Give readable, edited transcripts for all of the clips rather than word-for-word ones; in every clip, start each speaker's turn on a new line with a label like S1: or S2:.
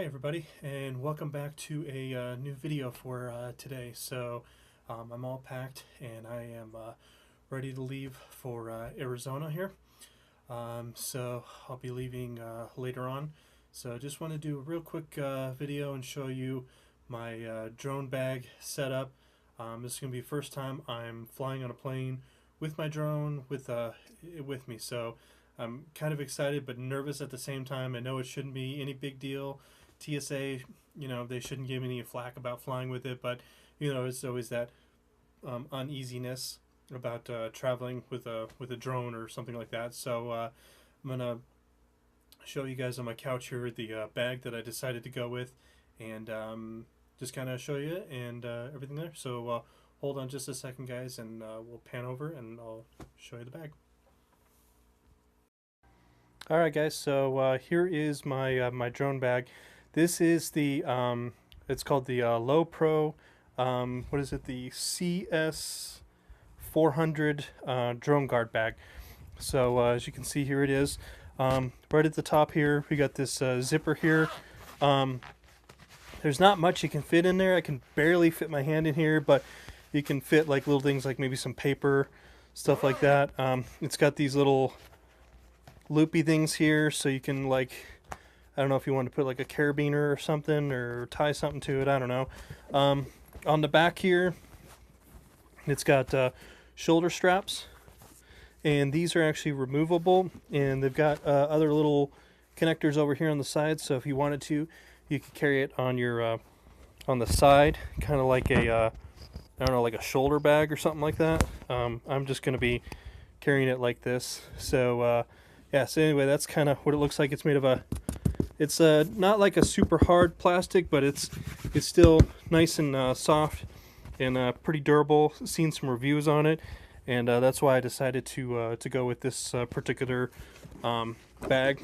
S1: Hi everybody, and welcome back to a new video for today. So I'm all packed and I am ready to leave for Arizona here. So I'll be leaving later on. So I just want to do a real quick video and show you my drone bag setup. This is going to be the first time I'm flying on a plane with my drone with me. So I'm kind of excited but nervous at the same time. I know it shouldn't be any big deal. TSA, they shouldn't give me any flack about flying with it, but it's always that uneasiness about traveling with a drone or something like that. So I'm gonna show you guys on my couch here the bag that I decided to go with, and just kind of show you and everything there. So hold on just a second, guys, and we'll pan over and I'll show you the bag. Alright guys, so here is my my drone bag. This is the it's called the Lowepro what is it, the CS 400 Droneguard bag. So as you can see, here it is. Right at the top here we got this zipper here. There's not much you can fit in there. I can barely fit my hand in here, but you can fit like little things like maybe some paper, stuff like that. It's got these little loopy things here, so you can, like, I don't know if you want to put like a carabiner or something or tie something to it, I don't know. On the back here it's got shoulder straps, and these are actually removable, and they've got other little connectors over here on the side, so if you wanted to, you could carry it on your on the side, kind of like a I don't know, like a shoulder bag or something like that. I'm just going to be carrying it like this. So yeah, so anyway, that's kind of what it looks like. It's made of it's not like a super hard plastic, but it's still nice and soft and pretty durable. Seen some reviews on it, and that's why I decided to go with this particular bag.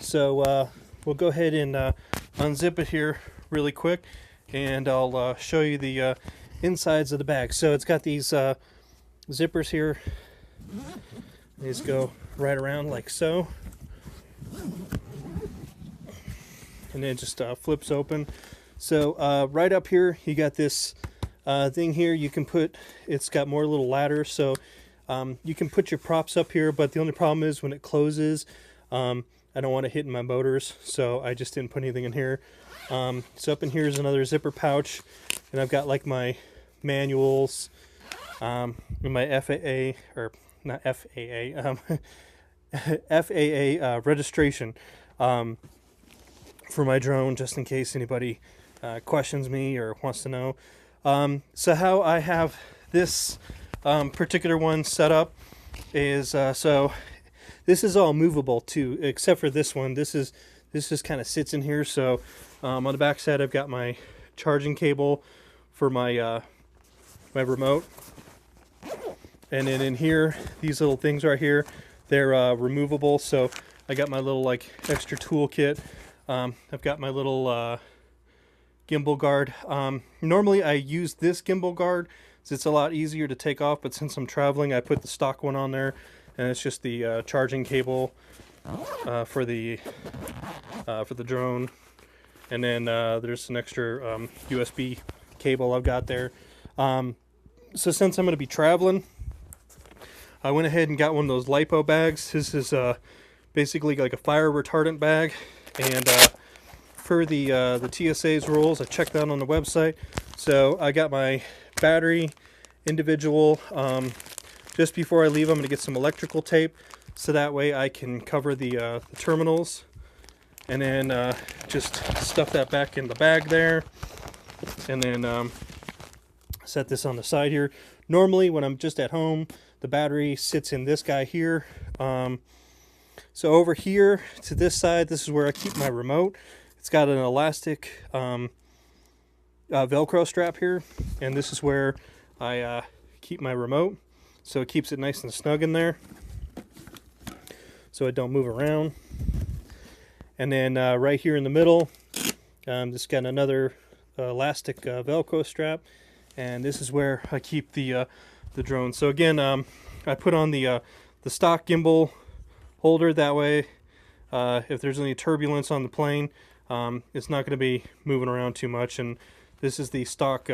S1: So we'll go ahead and unzip it here really quick, and I'll show you the insides of the bag. So it's got these zippers here. These go right around like so, and then it just flips open. So right up here you got this thing here. You can put, it's got more little ladders, so you can put your props up here, but the only problem is when it closes, I don't want to hit my motors, so I just didn't put anything in here. So up in here is another zipper pouch, and I've got like my manuals, and my FAA, or not FAA, FAA registration for my drone, just in case anybody questions me or wants to know. So how I have this particular one set up is, so this is all movable too, except for this one. This just kind of sits in here. So on the back side I've got my charging cable for my my remote. And then in here, these little things right here, they're removable. So I got my little like extra tool kit. I've got my little gimbal guard. Normally I use this gimbal guard, so it's a lot easier to take off, but since I'm traveling, I put the stock one on there, and it's just the charging cable for the drone. And then there's an extra USB cable I've got there. So since I'm going to be traveling, I went ahead and got one of those lipo bags. This is basically like a fire retardant bag, and per the TSA's rules, I checked that on the website. So I got my battery individual. Just before I leave, I'm going to get some electrical tape, so that way I can cover the terminals, and then just stuff that back in the bag there, and then set this on the side here. Normally when I'm just at home, the battery sits in this guy here. So over here to this side, this is where I keep my remote. It's got an elastic Velcro strap here, and this is where I keep my remote. So it keeps it nice and snug in there, so it don't move around. And then right here in the middle, just got another elastic Velcro strap, and this is where I keep the drone. So again, I put on the stock gimbal holder, that way if there's any turbulence on the plane, it's not going to be moving around too much. And this is the stock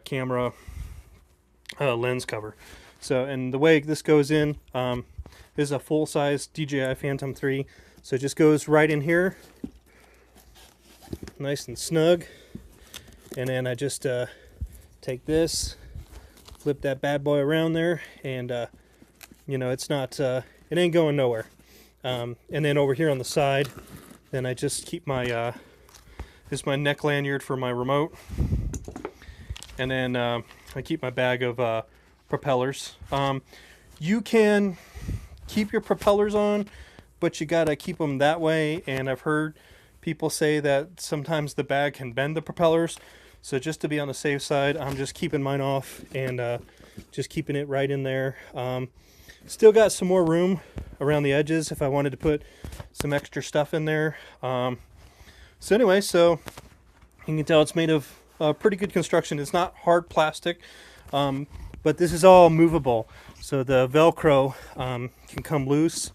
S1: camera lens cover. So, and the way this goes in, this is a full-size DJI Phantom 3. So it just goes right in here, nice and snug. And then I just take this, flip that bad boy around there, and you know, it's not, it ain't going nowhere. And then over here on the side, then I just keep my, this is my neck lanyard for my remote. And then I keep my bag of propellers. You can keep your propellers on, but you gotta keep them that way. And I've heard people say that sometimes the bag can bend the propellers. So just to be on the safe side, I'm just keeping mine off and just keeping it right in there. Still got some more room around the edges if I wanted to put some extra stuff in there. So anyway, so you can tell it's made of pretty good construction. It's not hard plastic, but this is all movable. So the Velcro can come loose,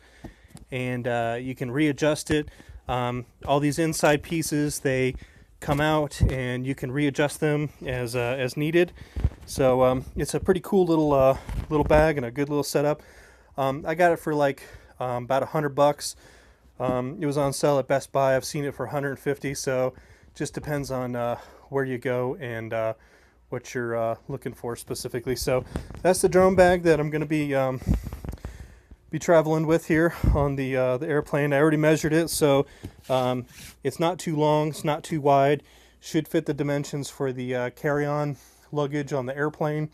S1: and you can readjust it. All these inside pieces, they come out and you can readjust them as needed. So it's a pretty cool little bag and a good little setup. I got it for like about $100. It was on sale at Best Buy. I've seen it for 150. So just depends on where you go and what you're looking for specifically. So that's the drone bag that I'm going to be traveling with here on the airplane. I already measured it, so it's not too long, it's not too wide, should fit the dimensions for the carry-on luggage on the airplane,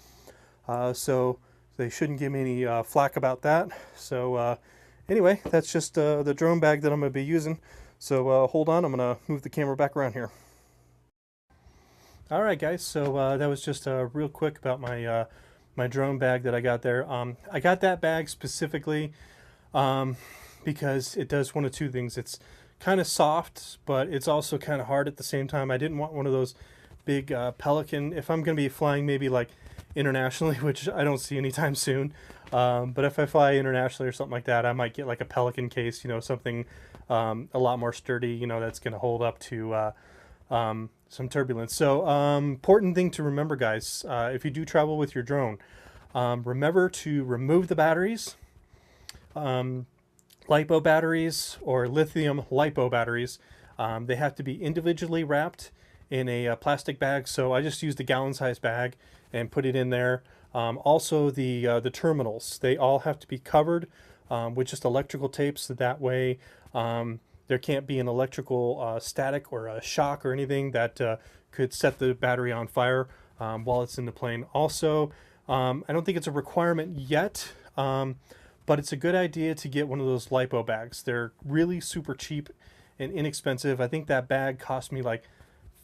S1: so they shouldn't give me any flack about that. So anyway, that's just the drone bag that I'm going to be using. So hold on, I'm going to move the camera back around here. Alright guys, so that was just real quick about my my drone bag that I got there. I got that bag specifically because it does one of two things. It's kind of soft, but it's also kind of hard at the same time. I didn't want one of those big Pelican, if I'm going to be flying maybe like internationally, which I don't see anytime soon, but if I fly internationally or something like that, I might get like a Pelican case, you know, something a lot more sturdy, you know, that's going to hold up to some turbulence. So important thing to remember, guys, if you do travel with your drone, remember to remove the batteries. LiPo batteries or lithium LiPo batteries, they have to be individually wrapped in a plastic bag. So I just used a gallon size bag and put it in there. Also the terminals, they all have to be covered with just electrical tape, so that way there can't be an electrical static or a shock or anything that could set the battery on fire while it's in the plane. Also, I don't think it's a requirement yet, but it's a good idea to get one of those LiPo bags. They're really super cheap and inexpensive. I think that bag cost me like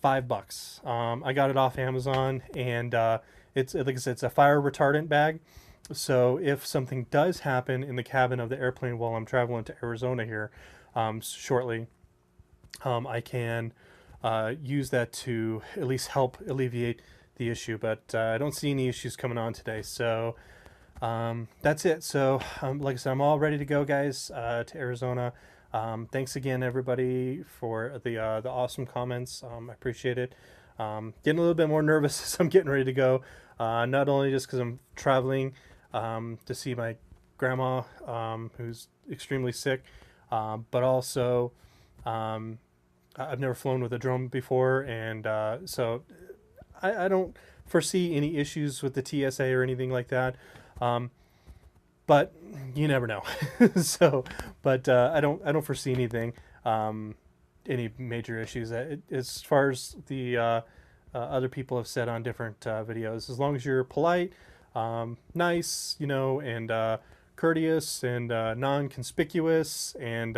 S1: $5. I got it off Amazon, and it's, like I said, it's a fire retardant bag. So if something does happen in the cabin of the airplane while I'm traveling to Arizona here shortly, I can use that to at least help alleviate the issue. But I don't see any issues coming on today. So that's it. So like I said, I'm all ready to go, guys, to Arizona. Thanks again, everybody, for the awesome comments. I appreciate it. Getting a little bit more nervous as I'm getting ready to go. Not only just because I'm traveling to see my grandma, who's extremely sick, but also I've never flown with a drone before, and so I don't foresee any issues with the TSA or anything like that. But you never know. So, but I don't foresee anything, any major issues. As far as the other people have said on different videos, as long as you're polite, nice, you know, and courteous and non-conspicuous, and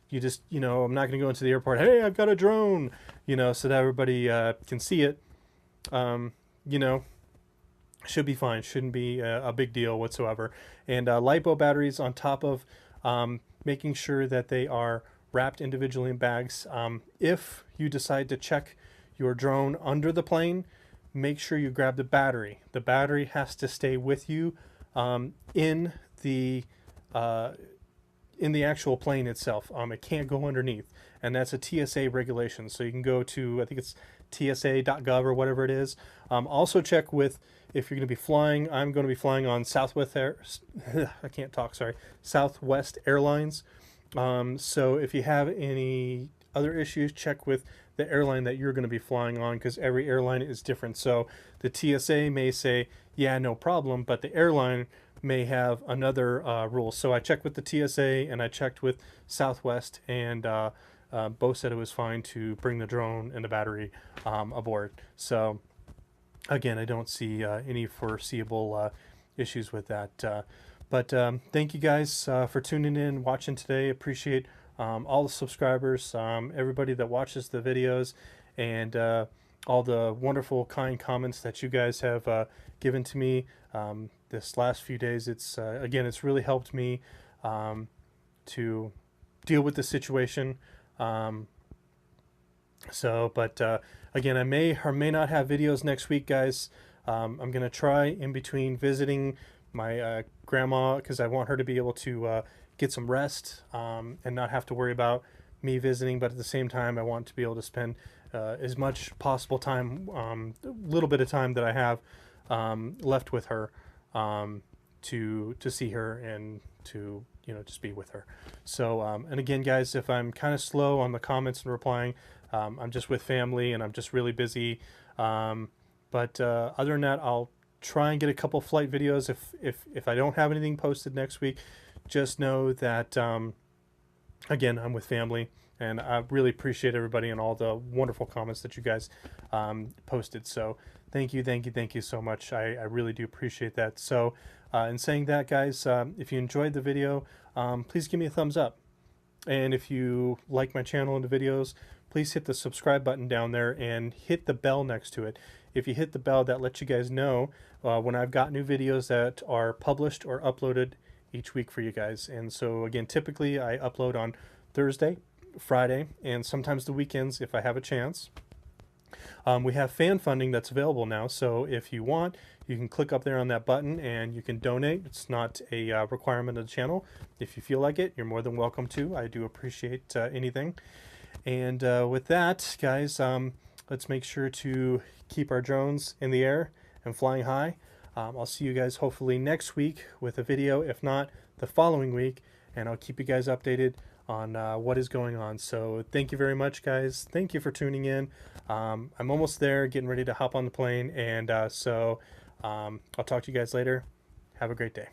S1: you just, you know, I'm not going to go into the airport, hey, I've got a drone, you know, so that everybody can see it. You know, should be fine. Shouldn't be a big deal whatsoever. And LiPo batteries, on top of making sure that they are wrapped individually in bags. If you decide to check your drone under the plane, make sure you grab the battery. The battery has to stay with you in the in the actual plane itself. It can't go underneath, and that's a TSA regulation. So you can go to, I think it's tsa.gov or whatever it is. Also check with, if you're going to be flying, I'm going to be flying on Southwest I can't talk, sorry, Southwest Airlines. So if you have any other issues, check with the airline that you're going to be flying on, because every airline is different. So the TSA may say, yeah, no problem, but the airline may have another rule. So I checked with the TSA and I checked with Southwest, and both said it was fine to bring the drone and the battery aboard. So again, I don't see any foreseeable issues with that. But thank you guys for tuning in, watching today. Appreciate all the subscribers, everybody that watches the videos, and all the wonderful, kind comments that you guys have given to me this last few days. It's again, it's really helped me to deal with the situation. But again, I may or may not have videos next week, guys. I'm gonna try in between visiting my grandma, because I want her to be able to get some rest and not have to worry about me visiting, but at the same time I want to be able to spend as much possible time, little bit of time that I have left with her, to see her and to, you know, just be with her. So and again, guys, if I'm kind of slow on the comments and replying, I'm just with family and I'm just really busy. But other than that, I'll try and get a couple flight videos. If I don't have anything posted next week, just know that again, I'm with family, and I really appreciate everybody and all the wonderful comments that you guys posted. So thank you so much. I really do appreciate that. So in saying that, guys, if you enjoyed the video, please give me a thumbs up, and if you like my channel and the videos, please hit the subscribe button down there and hit the bell next to it. If you hit the bell, that lets you guys know when I've got new videos that are published or uploaded each week for you guys. And so again, typically I upload on Thursday, Friday, and sometimes the weekends if I have a chance. We have fan funding that's available now, so if you want, you can click up there on that button and you can donate. It's not a requirement of the channel. If you feel like it, you're more than welcome to. I do appreciate anything. And with that, guys, let's make sure to keep our drones in the air and flying high. I'll see you guys hopefully next week with a video, if not the following week, and I'll keep you guys updated on what is going on. So thank you very much, guys. Thank you for tuning in. I'm almost there, getting ready to hop on the plane, and I'll talk to you guys later. Have a great day.